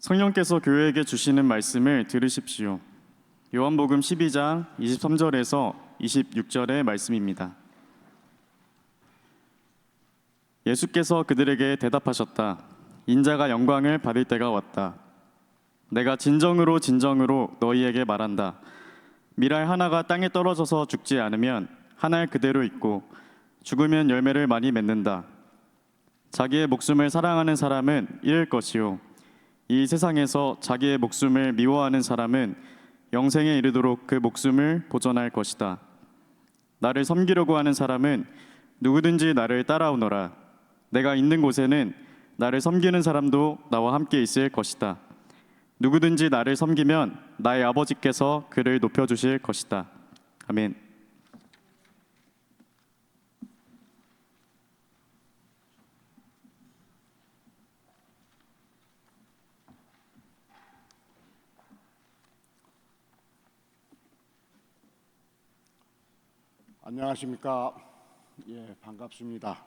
성령께서 교회에게 주시는 말씀을 들으십시오. 요한복음 12장 23절에서 26절의 말씀입니다. 예수께서 그들에게 대답하셨다. 인자가 영광을 받을 때가 왔다. 내가 진정으로 진정으로 너희에게 말한다. 밀알 하나가 땅에 떨어져서 죽지 않으면 한 알 그대로 있고 죽으면 열매를 많이 맺는다. 자기의 목숨을 사랑하는 사람은 잃을 것이요 이 세상에서 자기의 목숨을 미워하는 사람은 영생에 이르도록 그 목숨을 보존할 것이다. 나를 섬기려고 하는 사람은 누구든지 나를 따라오너라. 내가 있는 곳에는 나를 섬기는 사람도 나와 함께 있을 것이다. 누구든지 나를 섬기면 나의 아버지께서 그를 높여주실 것이다. 아멘. 안녕하십니까? 반갑습니다.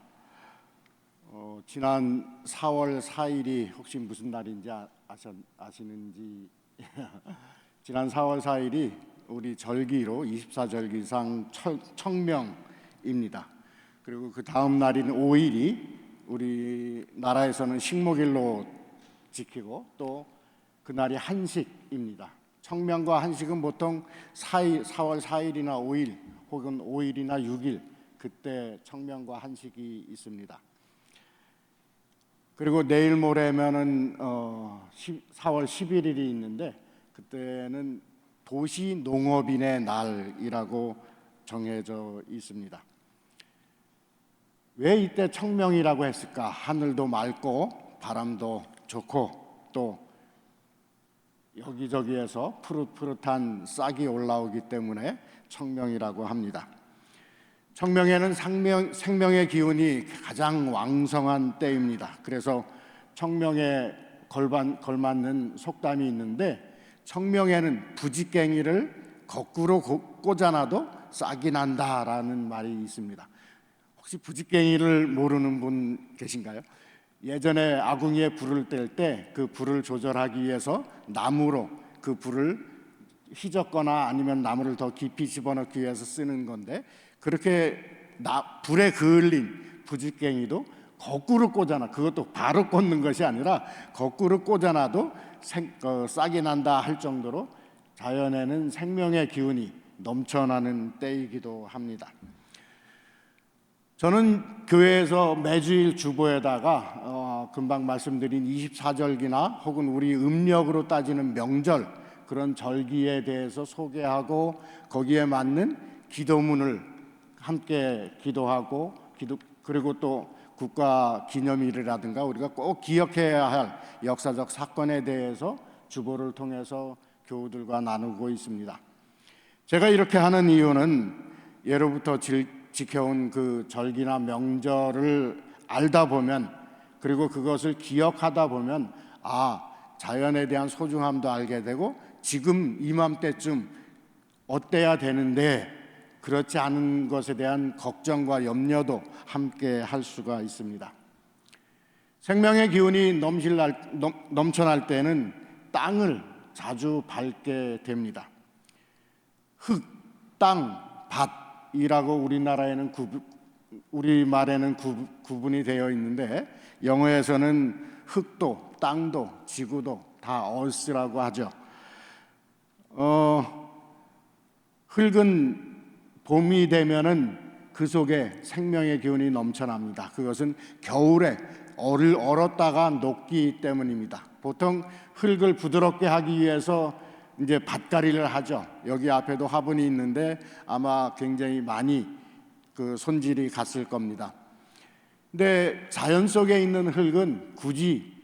지난 4월 4일이 혹시 무슨 날인지 아시는지? 지난 4월 4일이 우리 절기로 24절기상 청명입니다. 그리고 그 다음 날인 5일이 우리나라에서는 식목일로 지키고 또 그날이 한식입니다. 청명과 한식은 보통 4월 4일이나 5일 혹은 5일이나 6일 그때 청명과 한식이 있습니다. 그리고 내일 모레면은 4월 11일이 있는데 그때는 도시 농업인의 날이라고 정해져 있습니다. 왜 이때 청명이라고 했을까? 하늘도 맑고 바람도 좋고 또 여기저기에서 푸릇푸릇한 싹이 올라오기 때문에 청명이라고 합니다. 청명에는 생명의 기운이 가장 왕성한 때입니다. 그래서 청명에 걸맞는 속담이 있는데 청명에는 부지깽이를 거꾸로 꽂아놔도 싹이 난다라는 말이 있습니다. 혹시 부지깽이를 모르는 분 계신가요? 예전에 아궁이에 불을 뗄 때 그 불을 조절하기 위해서 나무로 그 불을 휘젓거나 아니면 나무를 더 깊이 집어넣기 위해서 쓰는 건데 그렇게 불에 그을린 부지깽이도 거꾸로 꽂아놔, 그것도 바로 꽂는 것이 아니라 거꾸로 꽂아놔도 싹이 난다 할 정도로 자연에는 생명의 기운이 넘쳐나는 때이기도 합니다. 저는 교회에서 매주일 주보에다가 금방 말씀드린 24절기나 혹은 우리 음력으로 따지는 명절 그런 절기에 대해서 소개하고 거기에 맞는 기도문을 함께 기도하고 그리고 또 국가 기념일이라든가 우리가 꼭 기억해야 할 역사적 사건에 대해서 주보를 통해서 교우들과 나누고 있습니다. 제가 이렇게 하는 이유는 예로부터 지켜온 그 절기나 명절을 알다 보면 그리고 그것을 기억하다 보면 자연에 대한 소중함도 알게 되고 지금 이맘때쯤 어때야 되는데 그렇지 않은 것에 대한 걱정과 염려도 함께 할 수가 있습니다. 생명의 기운이 넘쳐날 때는 땅을 자주 밟게 됩니다. 흙, 땅, 밭이라고 우리말에는 구분이 되어 있는데 영어에서는 흙도 땅도 지구도 다 earth라고 하죠. 흙은 봄이 되면은 그 속에 생명의 기운이 넘쳐납니다. 그것은 겨울에 얼었다가 녹기 때문입니다. 보통 흙을 부드럽게 하기 위해서 이제 밭갈이를 하죠. 여기 앞에도 화분이 있는데 아마 굉장히 많이 그 손질이 갔을 겁니다. 근데 자연 속에 있는 흙은 굳이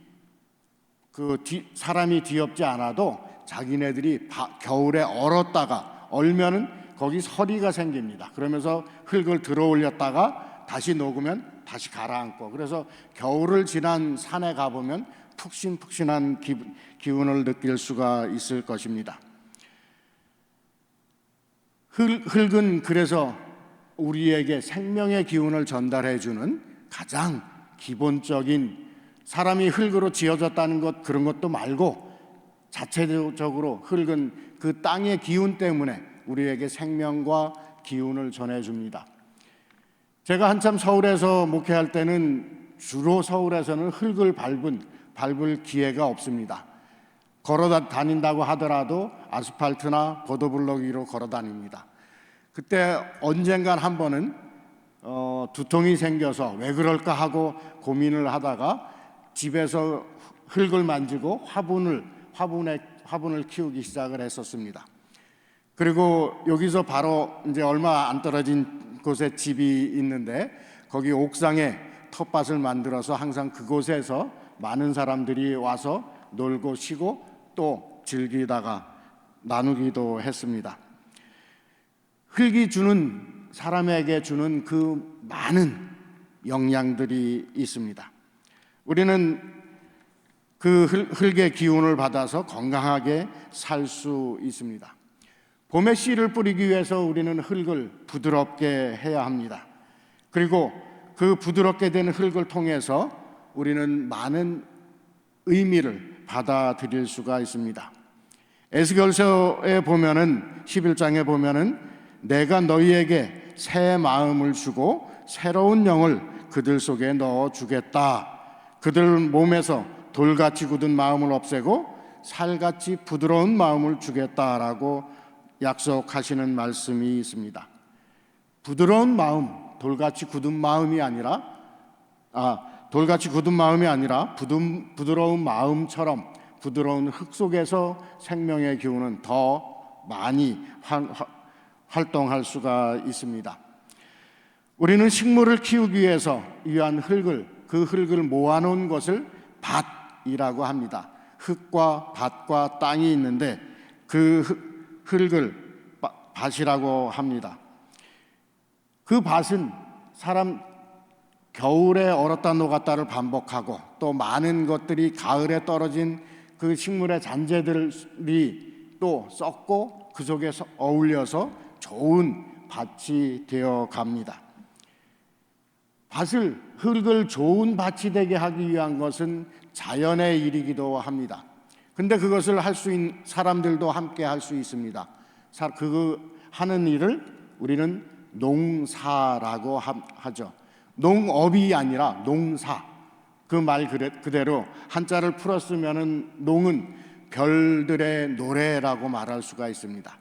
사람이 뒤엎지 않아도 자기네들이 겨울에 얼면은 거기 서리가 생깁니다. 그러면서 흙을 들어 올렸다가 다시 녹으면 다시 가라앉고 그래서 겨울을 지난 산에 가보면 푹신푹신한 기운을 느낄 수가 있을 것입니다. 흙은 그래서 우리에게 생명의 기운을 전달해 주는 가장 기본적인 사람이 흙으로 지어졌다는 것 그런 것도 말고 자체적으로 흙은 그 땅의 기운 때문에 우리에게 생명과 기운을 전해줍니다. 제가 한참 서울에서 목회할 때는 주로 서울에서는 흙을 밟을 기회가 없습니다. 걸어 다닌다고 하더라도 아스팔트나 보도블록 위로 걸어 다닙니다. 그때 언젠간 한 번은 두통이 생겨서 왜 그럴까 하고 고민을 하다가 집에서 흙을 만지고 화분을 키우기 시작을 했었습니다. 그리고 여기서 바로 이제 얼마 안 떨어진 곳에 집이 있는데 거기 옥상에 텃밭을 만들어서 항상 그곳에서 많은 사람들이 와서 놀고 쉬고 또 즐기다가 나누기도 했습니다. 흙이 사람에게 주는 그 많은 영양들이 있습니다. 우리는 그 흙의 기운을 받아서 건강하게 살 수 있습니다. 봄에 씨를 뿌리기 위해서 우리는 흙을 부드럽게 해야 합니다. 그리고 그 부드럽게 된 흙을 통해서 우리는 많은 의미를 받아들일 수가 있습니다. 에스겔서에 보면은 11장에 보면은 내가 너희에게 새 마음을 주고 새로운 영을 그들 속에 넣어 주겠다. 그들 몸에서 돌같이 굳은 마음을 없애고 살같이 부드러운 마음을 주겠다라고 약속하시는 말씀이 있습니다. 부드러운 마음, 돌같이 굳은 마음이 아니라 부드러운 마음처럼 부드러운 흙 속에서 생명의 기운은 더 많이 활동할 수가 있습니다. 우리는 식물을 키우기 위해서 위한 그 흙을 모아놓은 것을 밭이라고 합니다. 흙과 밭과 땅이 있는데 그 흙을 밭이라고 합니다. 그 밭은 겨울에 얼었다 녹았다를 반복하고 또 많은 것들이 가을에 떨어진 그 식물의 잔재들이 또 썩고 그 속에서 어울려서 좋은 밭이 되어 갑니다. 흙을 좋은 밭이 되게 하기 위한 것은 자연의 일이기도 합니다. 근데 그것을 할 수 있는 사람들도 함께 할 수 있습니다. 그 하는 일을 우리는 농사라고 하죠. 농업이 아니라 농사. 그 말 그대로 한자를 풀었으면은 농은 별들의 노래라고 말할 수가 있습니다.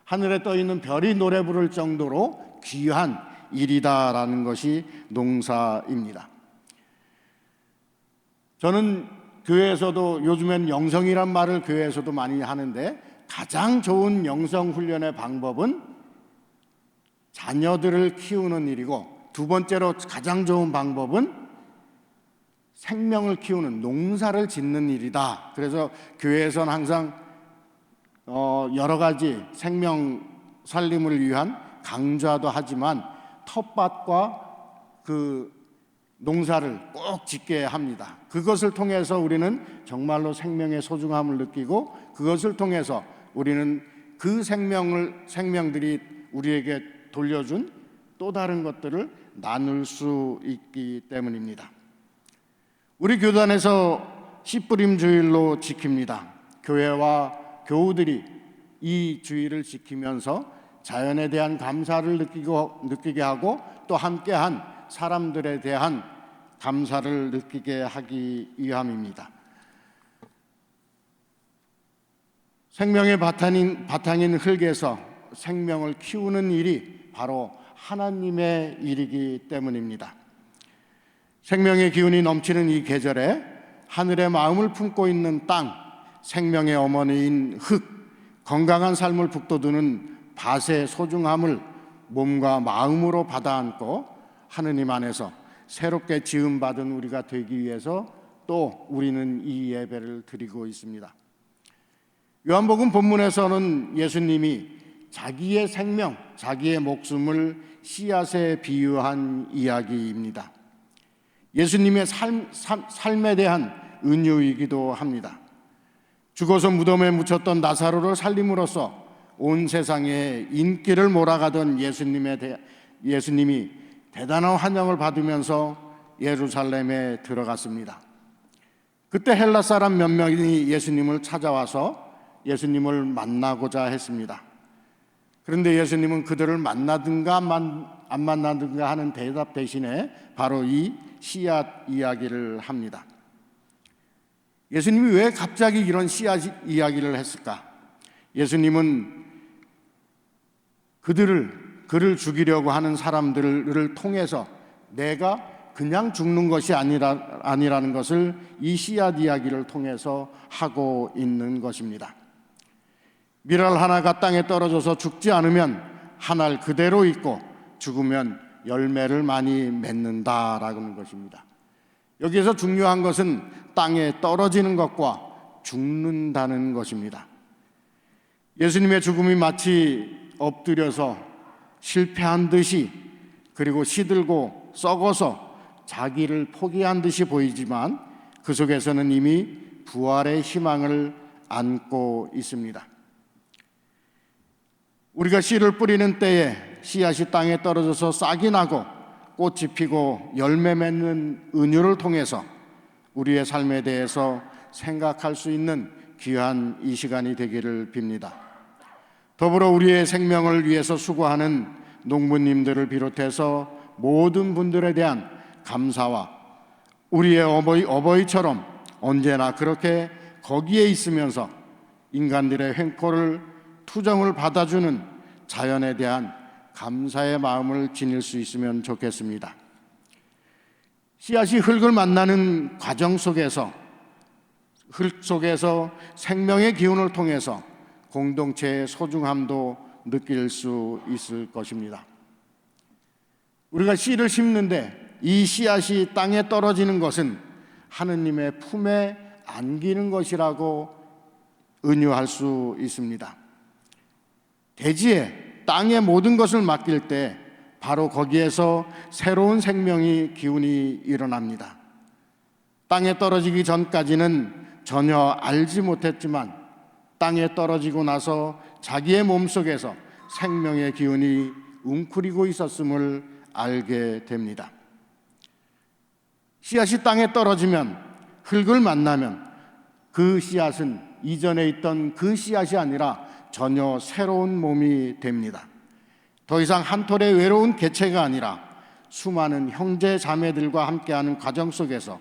하늘에 떠 있는 별이 노래 부를 정도로 귀한 일이다라는 것이 농사입니다. 저는 교회에서도 요즘엔 영성이란 말을 교회에서도 많이 하는데 가장 좋은 영성 훈련의 방법은 자녀들을 키우는 일이고 두 번째로 가장 좋은 방법은 생명을 키우는 농사를 짓는 일이다. 그래서 교회에서는 항상 여러 가지 생명 살림을 위한 강좌도 하지만 텃밭과 그 농사를 꼭 짓게 합니다. 그것을 통해서 우리는 정말로 생명의 소중함을 느끼고 그것을 통해서 우리는 그 생명들이 우리에게 돌려준 또 다른 것들을 나눌 수 있기 때문입니다. 우리 교단에서 씨뿌림 주일로 지킵니다. 교회와 교우들이 이 주일을 지키면서 자연에 대한 감사를 느끼게 하고 또 함께한 사람들에 대한 감사를 느끼게 하기 위함입니다. 생명의 바탕인 흙에서 생명을 키우는 일이 바로 하나님의 일이기 때문입니다. 생명의 기운이 넘치는 이 계절에 하늘의 마음을 품고 있는 땅, 생명의 어머니인 흙, 건강한 삶을 북돋우는 밭의 소중함을 몸과 마음으로 받아안고 하느님 안에서 새롭게 지음받은 우리가 되기 위해서 또 우리는 이 예배를 드리고 있습니다. 요한복음 본문에서는 예수님이 자기의 생명, 자기의 목숨을 씨앗에 비유한 이야기입니다. 예수님의 삶에 대한 은유이기도 합니다. 죽어서 무덤에 묻혔던 나사로를 살림으로써 온 세상에 인기를 몰아가던 예수님이 대단한 환영을 받으면서 예루살렘에 들어갔습니다. 그때 헬라 사람 몇 명이 예수님을 찾아와서 예수님을 만나고자 했습니다. 그런데 예수님은 그들을 만나든가 안 만나든가 하는 대답 대신에 바로 이 씨앗 이야기를 합니다. 예수님이 왜 갑자기 이런 씨앗 이야기를 했을까? 예수님은 그를 죽이려고 하는 사람들을 통해서 내가 그냥 죽는 것이 아니라는 것을 이 씨앗 이야기를 통해서 하고 있는 것입니다. 밀알 하나가 땅에 떨어져서 죽지 않으면 한 알 그대로 있고 죽으면 열매를 많이 맺는다라는 고하 것입니다. 여기에서 중요한 것은 땅에 떨어지는 것과 죽는다는 것입니다. 예수님의 죽음이 마치 엎드려서 실패한 듯이 그리고 시들고 썩어서 자기를 포기한 듯이 보이지만 그 속에서는 이미 부활의 희망을 안고 있습니다. 우리가 씨를 뿌리는 때에 씨앗이 땅에 떨어져서 싹이 나고 꽃이 피고 열매 맺는 은유를 통해서 우리의 삶에 대해서 생각할 수 있는 귀한 이 시간이 되기를 빕니다. 더불어 우리의 생명을 위해서 수고하는 농부님들을 비롯해서 모든 분들에 대한 감사와 우리의 어버이처럼 언제나 그렇게 거기에 있으면서 인간들의 횡포를 투정을 받아주는 자연에 대한 감사의 마음을 지닐 수 있으면 좋겠습니다. 씨앗이 흙을 만나는 과정 속에서 흙 속에서 생명의 기운을 통해서 공동체의 소중함도 느낄 수 있을 것입니다. 우리가 씨를 심는데 이 씨앗이 땅에 떨어지는 것은 하느님의 품에 안기는 것이라고 은유할 수 있습니다. 대지에 땅의 모든 것을 맡길 때 바로 거기에서 새로운 생명이 기운이 일어납니다. 땅에 떨어지기 전까지는 전혀 알지 못했지만 땅에 떨어지고 나서 자기의 몸속에서 생명의 기운이 웅크리고 있었음을 알게 됩니다. 씨앗이 땅에 떨어지면 흙을 만나면 그 씨앗은 이전에 있던 그 씨앗이 아니라 전혀 새로운 몸이 됩니다. 더 이상 한 톨의 외로운 개체가 아니라 수많은 형제 자매들과 함께하는 과정 속에서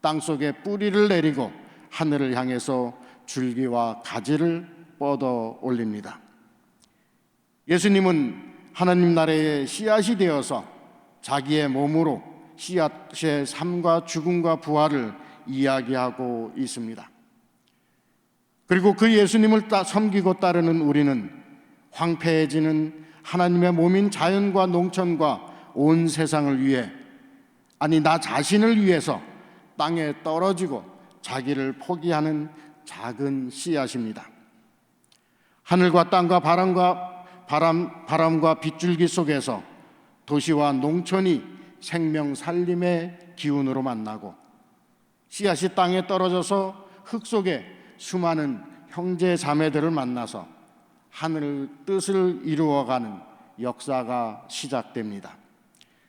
땅속에 뿌리를 내리고 하늘을 향해서 줄기와 가지를 뻗어 올립니다. 예수님은 하나님 나라의 씨앗이 되어서 자기의 몸으로 씨앗의 삶과 죽음과 부활을 이야기하고 있습니다. 그리고 그 예수님을 섬기고 따르는 우리는 황폐해지는 하나님의 몸인 자연과 농촌과 온 세상을 위해, 아니 나 자신을 위해서 땅에 떨어지고 자기를 포기하는 작은 씨앗입니다. 하늘과 땅과 바람과 빗줄기 속에서 도시와 농촌이 생명 살림의 기운으로 만나고 씨앗이 땅에 떨어져서 흙 속에 수많은 형제 자매들을 만나서 하늘 뜻을 이루어가는 역사가 시작됩니다.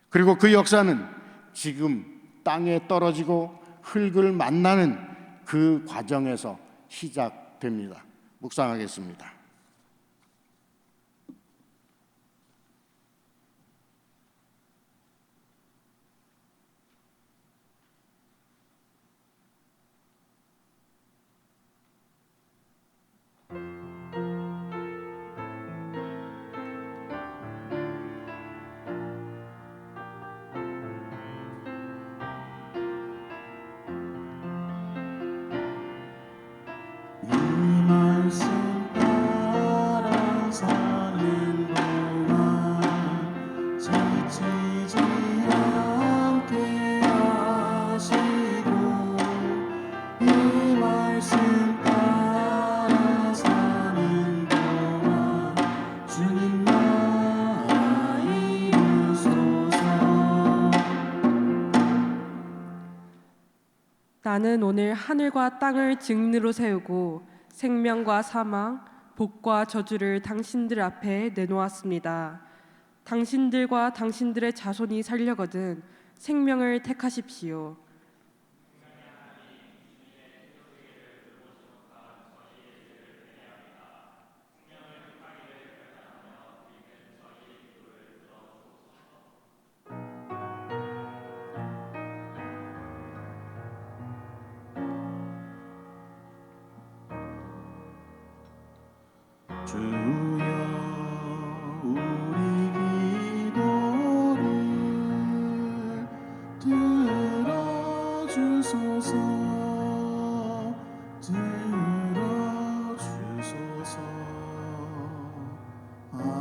그리고 그 역사는 지금 땅에 떨어지고 흙을 만나는 그 과정에서 시작됩니다. 묵상하겠습니다. 나는 오늘 하늘과 땅을 증인으로 세우고 생명과 사망, 복과 저주를 당신들 앞에 내놓았습니다. 당신들과 당신들의 자손이 살려거든 생명을 택하십시오. 주여 우리 기도를 들어주소서. 아멘.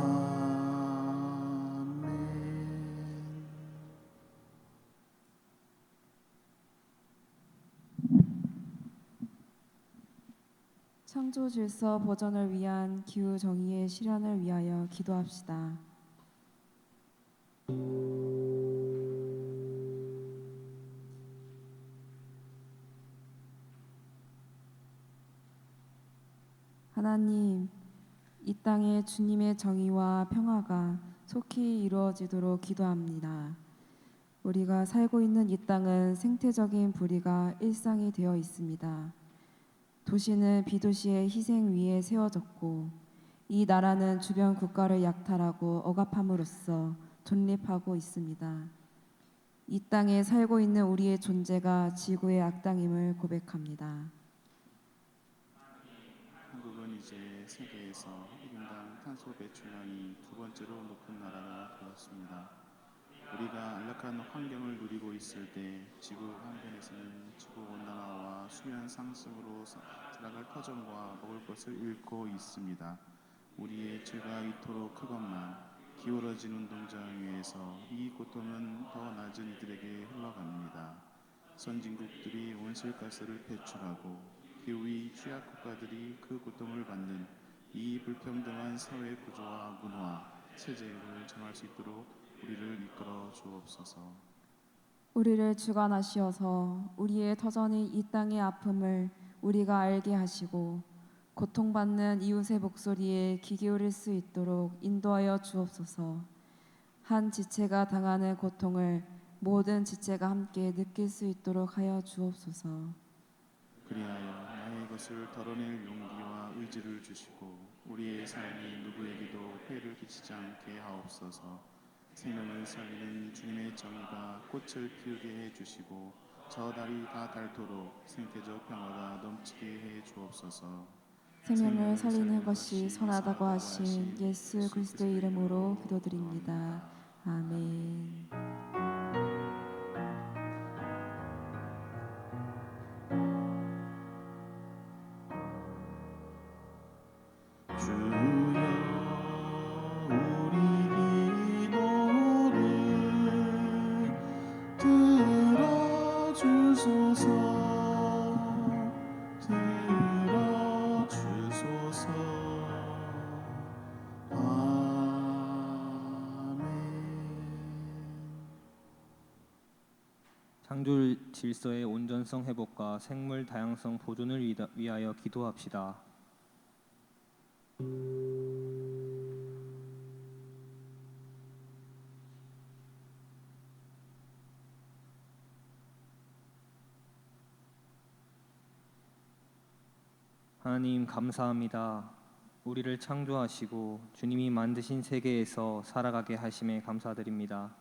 창조 질서 보전을 위한 기후 정의의 실현을 위하여 기도합시다. 하나님, 이 땅에 주님의 정의와 평화가 속히 이루어지도록 기도합니다. 우리가 살고 있는 이 땅은 생태적인 불의가 일상이 되어 있습니다. 도시는 비도시의 희생 위에 세워졌고 이 나라는 주변 국가를 약탈하고 억압함으로써 존립하고 있습니다. 이 땅에 살고 있는 우리의 존재가 지구의 악당임을 고백합니다. 한국은 이제 세계에서 1인당 탄소 배출량이 두 번째로 높은 나라가 되었습니다. 우리가 안락한 환경을 누리고 있을 때 지구 한편에서는 지구 온난화와 수면 상승으로 살아갈 터전과 먹을 것을 잃고 있습니다. 우리의 죄가 이토록 크건만 기울어진 운동장 위에서 이 고통은 더 낮은 이들에게 흘러갑니다. 선진국들이 온실가스를 배출하고 기후위 취약 국가들이 그 고통을 받는 이 불평등한 사회 구조와 문화, 체제를 정할 수 있도록 우리를 이끌어 주옵소서. 우리를 주관하시어서 우리의 터전인 이 땅의 아픔을 우리가 알게 하시고 고통받는 이웃의 목소리에 귀 기울일 수 있도록 인도하여 주옵소서. 한 지체가 당하는 고통을 모든 지체가 함께 느낄 수 있도록 하여 주옵소서. 그리하여 나의 것을 덜어낼 용기와 의지를 주시고 우리의 삶이 누구에게도 해를 끼치지 않게 하옵소서. 생명을 살리는 주님의 정의가 꽃을 피우게 해주시고 저 달이 다 닳도록 생태적 평화가 넘치게 해 주옵소서. 생명을 살리는 것이 선하다고 하신 예수 그리스도의 이름으로 기도드립니다. 아멘. 주여 우리 기도를 들어주소서. 들어주소서. 아멘. 창조 질서의 온전성 회복과 생물 다양성 보존을 위하여 기도합시다. 하나님 감사합니다. 우리를 창조하시고 주님이 만드신 세계에서 살아가게 하심에 감사드립니다.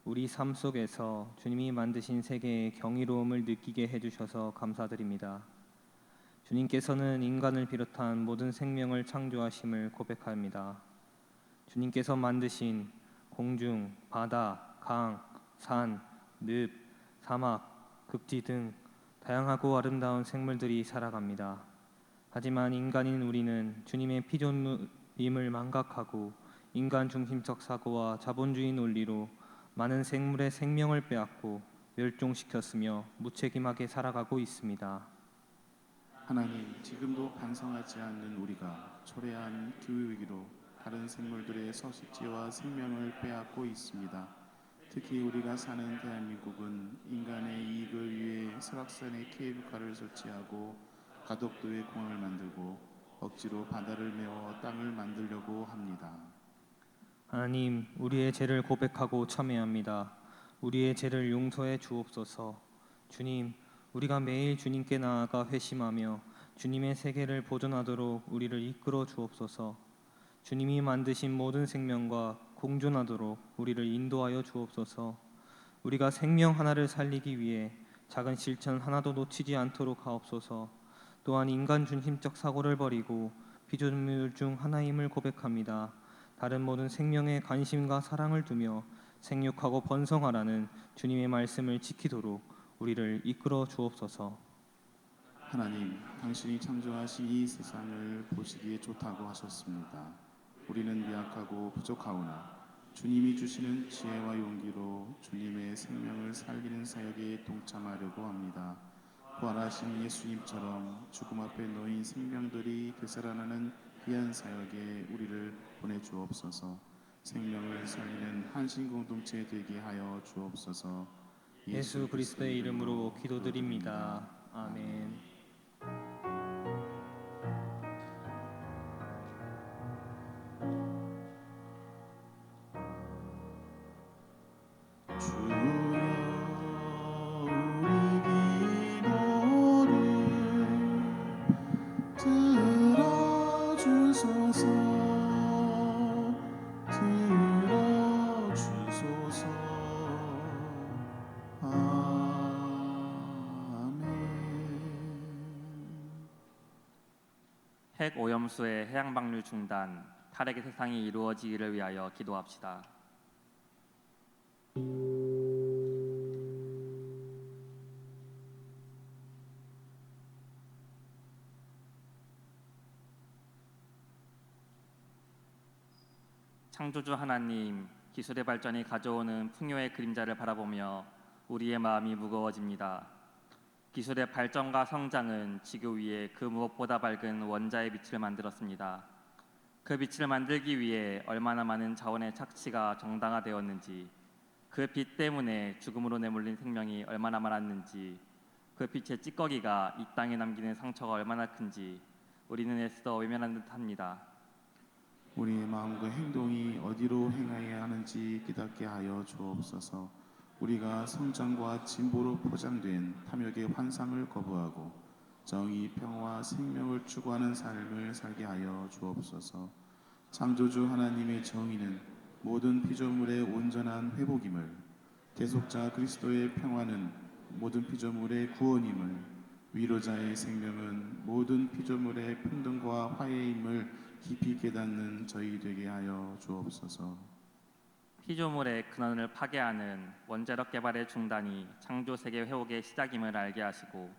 우리 삶 속에서 주님이 만드신 세계의 경이로움을 느끼게 해주셔서 감사드립니다. 주님께서는 인간을 비롯한 모든 생명을 창조하심을 고백합니다. 주님께서 만드신 공중, 바다, 강, 산, 늪, 사막, 극지 등 다양하고 아름다운 생물들이 살아갑니다. 하지만 인간인 우리는 주님의 피조물임을 망각하고 인간 중심적 사고와 자본주의 논리로 많은 생물의 생명을 빼앗고 멸종시켰으며 무책임하게 살아가고 있습니다. 하나님, 지금도 반성하지 않는 우리가 초래한 기후위기로 다른 생물들의 서식지와 생명을 빼앗고 있습니다. 특히 우리가 사는 대한민국은 인간의 이익을 위해 설악산의 케이블카를 설치하고 가덕도에 공항을 만들고 억지로 바다를 메워 땅을 만들려고 합니다. 하나님, 우리의 죄를 고백하고 참회합니다. 우리의 죄를 용서해 주옵소서. 주님, 우리가 매일 주님께 나아가 회심하며 주님의 세계를 보존하도록 우리를 이끌어 주옵소서. 주님이 만드신 모든 생명과 공존하도록 우리를 인도하여 주옵소서. 우리가 생명 하나를 살리기 위해 작은 실천 하나도 놓치지 않도록 하옵소서. 또한 인간 중심적 사고를 버리고 피조물 중 하나임을 고백합니다. 다른 모든 생명에 관심과 사랑을 두며 생육하고 번성하라는 주님의 말씀을 지키도록 우리를 이끌어 주옵소서. 하나님, 당신이 창조하신 이 세상을 보시기에 좋다고 하셨습니다. 우리는 미약하고 부족하오나 주님이 주시는 지혜와 용기로 주님의 생명을 살리는 사역에 동참하려고 합니다. 부활하신 예수님처럼 죽음 앞에 놓인 생명들이 되살아나는 귀한 사역에 우리를 보내주옵소서. 생명을 살리는 한신 공동체 되게 하여 주옵소서. 예수 그리스도의 이름으로 기도드립니다. 아멘. 핵 오염수의 해양 방류 중단, 탈핵의 세상이 이루어지기를 위하여 기도합시다. 창조주 하나님, 기술의 발전이 가져오는 풍요의 그림자를 바라보며 우리의 마음이 무거워집니다. 기술의 발전과 성장은 지구 위에 그 무엇보다 밝은 원자의 빛을 만들었습니다. 그 빛을 만들기 위해 얼마나 많은 자원의 착취가 정당화되었는지, 그 빛 때문에 죽음으로 내몰린 생명이 얼마나 많았는지, 그 빛의 찌꺼기가 이 땅에 남기는 상처가 얼마나 큰지 우리는 애써 외면한 듯합니다. 우리의 마음과 행동이 어디로 행하여야 하는지 깨닫게 하여 주옵소서. 우리가 성장과 진보로 포장된 탐욕의 환상을 거부하고 정의, 평화, 생명을 추구하는 삶을 살게 하여 주옵소서. 창조주 하나님의 정의는 모든 피조물의 온전한 회복임을, 대속자 그리스도의 평화는 모든 피조물의 구원임을, 위로자의 생명은 모든 피조물의 평등과 화해임을 깊이 깨닫는 저희 되게 하여 주옵소서. 피조물의 근원을 파괴하는 원자력 개발의 중단이 창조 세계 회복의 시작임을 알게 하시고,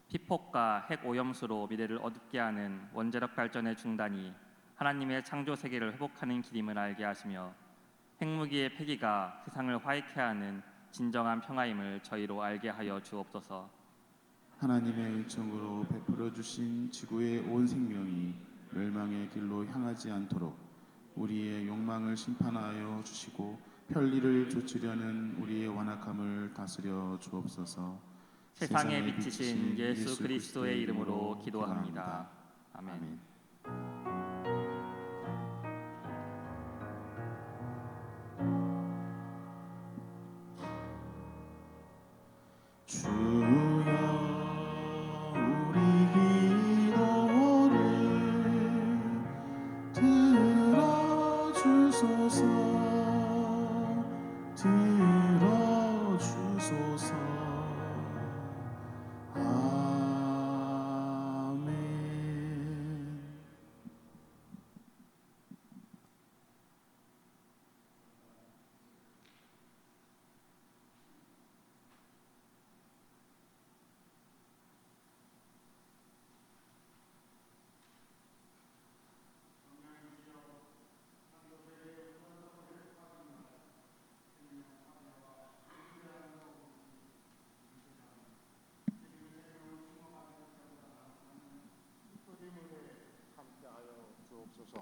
피폭과 핵 오염수로 미래를 어둡게 하는 원자력 발전의 중단이 하나님의 창조 세계를 회복하는 길임을 알게 하시며, 핵무기의 폐기가 세상을 화익케 하는 진정한 평화임을 저희로 알게 하여 주옵소서. 하나님의 은총으로 베풀어 주신 지구의 온 생명이 멸망의 길로 향하지 않도록 우리의 욕망을 심판하여 주시고 편리를 좇으려는 우리의 완악함을 다스려 주옵소서. 세상에 비치신 예수 그리스도의 이름으로 기도합니다. 아멘. 아멘. 주여 우리 기도를 들어주소서. 들어주소서. 아멘. 함께하여 주옵소서.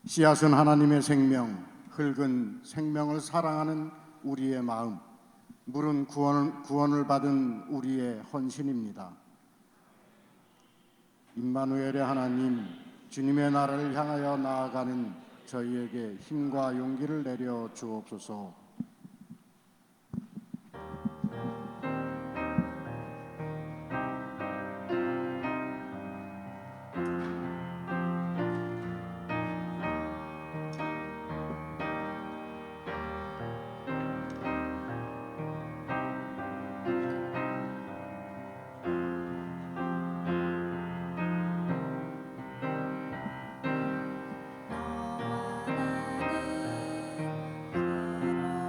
씨앗은 하나님의 생명, 흙은 생명을 사랑하는 우리의 마음, 물은 구원을 받은 우리의 헌신입니다. 임마누엘의 하나님, 주님의 나라를 향하여 나아가는 저희에게 힘과 용기를 내려 주옵소서. 너와 나는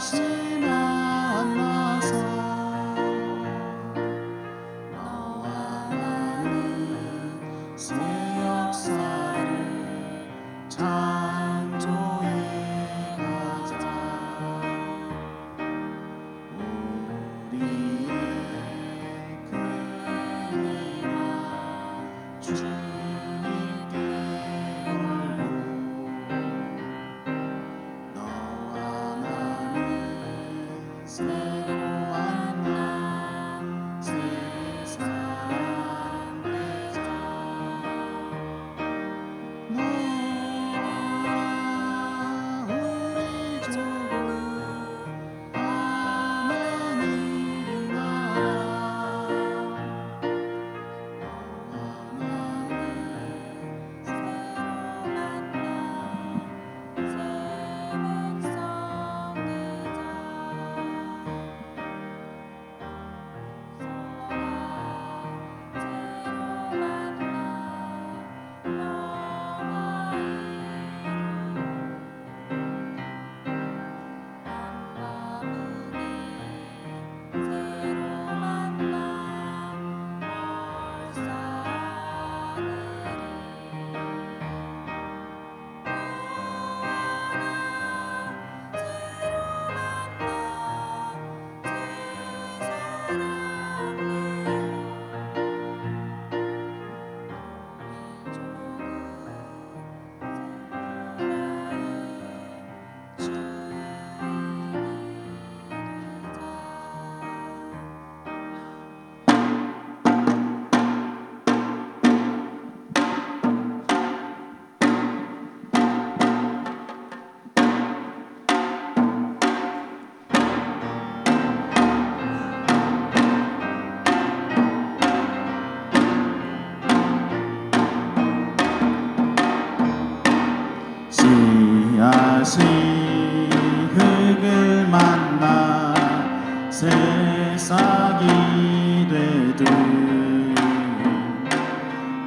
다시 만나서 너와 나는 새 역사를 창조해 가자. 우리의 큰 희망 주님께 걸고 너와 나는 새로 만나 새 사람 되자. 너와 우리 조국 하나님 나라 너와 나는 씨앗이 흙을 만나 새싹이 되듯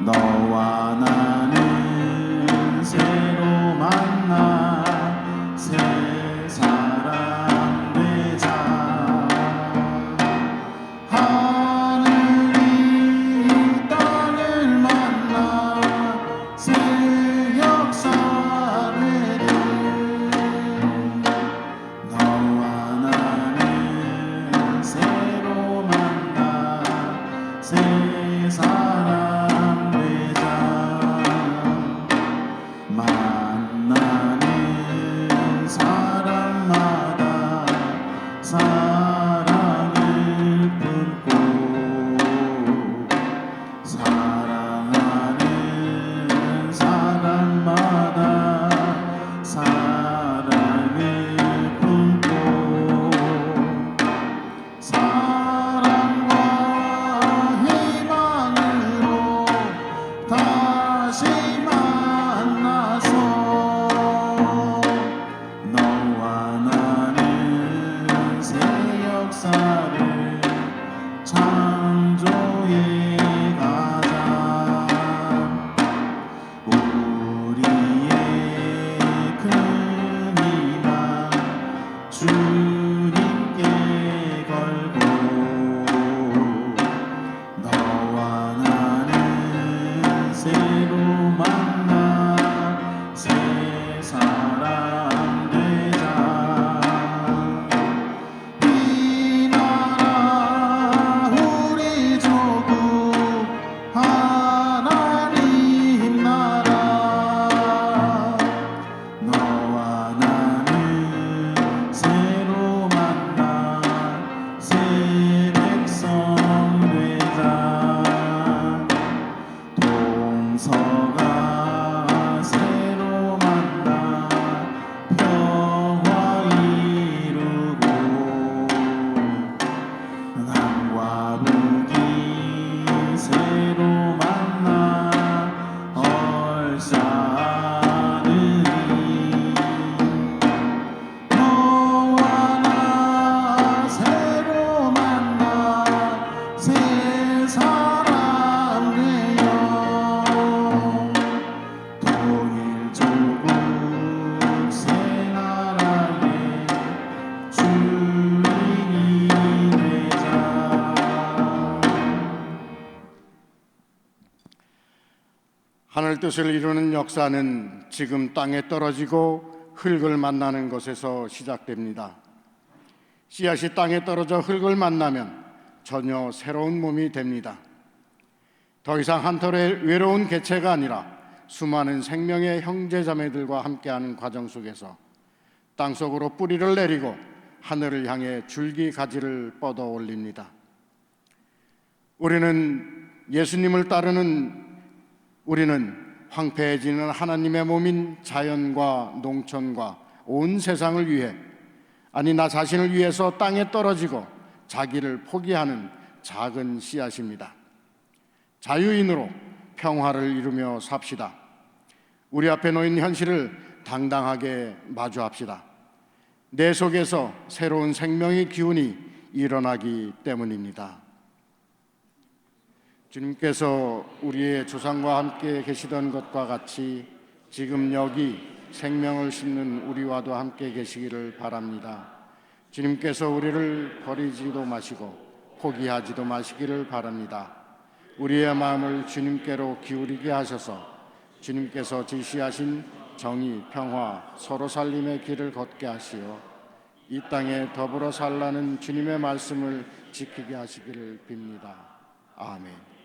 너와 나는 새로 만나 새 사람 되자. 하늘이 땅을 만나 새 역사를 너와 나는 새로 만나 새 사람 되자. 만나는 사람마다 사랑을 품고 사랑하는 사람마다 사랑을 품고 사랑과 희망으로 다시 만나서 너와 나는 새 역사를 창조해 가자. 우리의 큰 희망 주님께 걸고 너와 나는 새로 만나 새 사람 되자. 이 나라 우리 조국 하나님 나라 너와 나는 새로 하늘 뜻을 이루는 역사는 지금 땅에 떨어지고 흙을 만나는 것에서 시작됩니다. 씨앗이 땅에 떨어져 흙을 만나면 전혀 새로운 몸이 됩니다. 더 이상 한 톨의 외로운 개체가 아니라 수많은 생명의 형제자매들과 함께하는 과정 속에서 땅속으로 뿌리를 내리고 하늘을 향해 줄기 가지를 뻗어 올립니다. 우리는 황폐해지는 하나님의 몸인 자연과 농촌과 온 세상을 위해, 아니 나 자신을 위해서 땅에 떨어지고 자기를 포기하는 작은 씨앗입니다. 자유인으로 평화를 이루며 삽시다. 우리 앞에 놓인 현실을 당당하게 마주합시다. 내 속에서 새로운 생명의 기운이 일어나기 때문입니다. 주님께서 우리의 조상과 함께 계시던 것과 같이 지금 여기 생명을 심는 우리와도 함께 계시기를 바랍니다. 주님께서 우리를 버리지도 마시고 포기하지도 마시기를 바랍니다. 우리의 마음을 주님께로 기울이게 하셔서 주님께서 지시하신 정의, 평화, 서로 살림의 길을 걷게 하시어 이 땅에 더불어 살라는 주님의 말씀을 지키게 하시기를 빕니다. 아멘.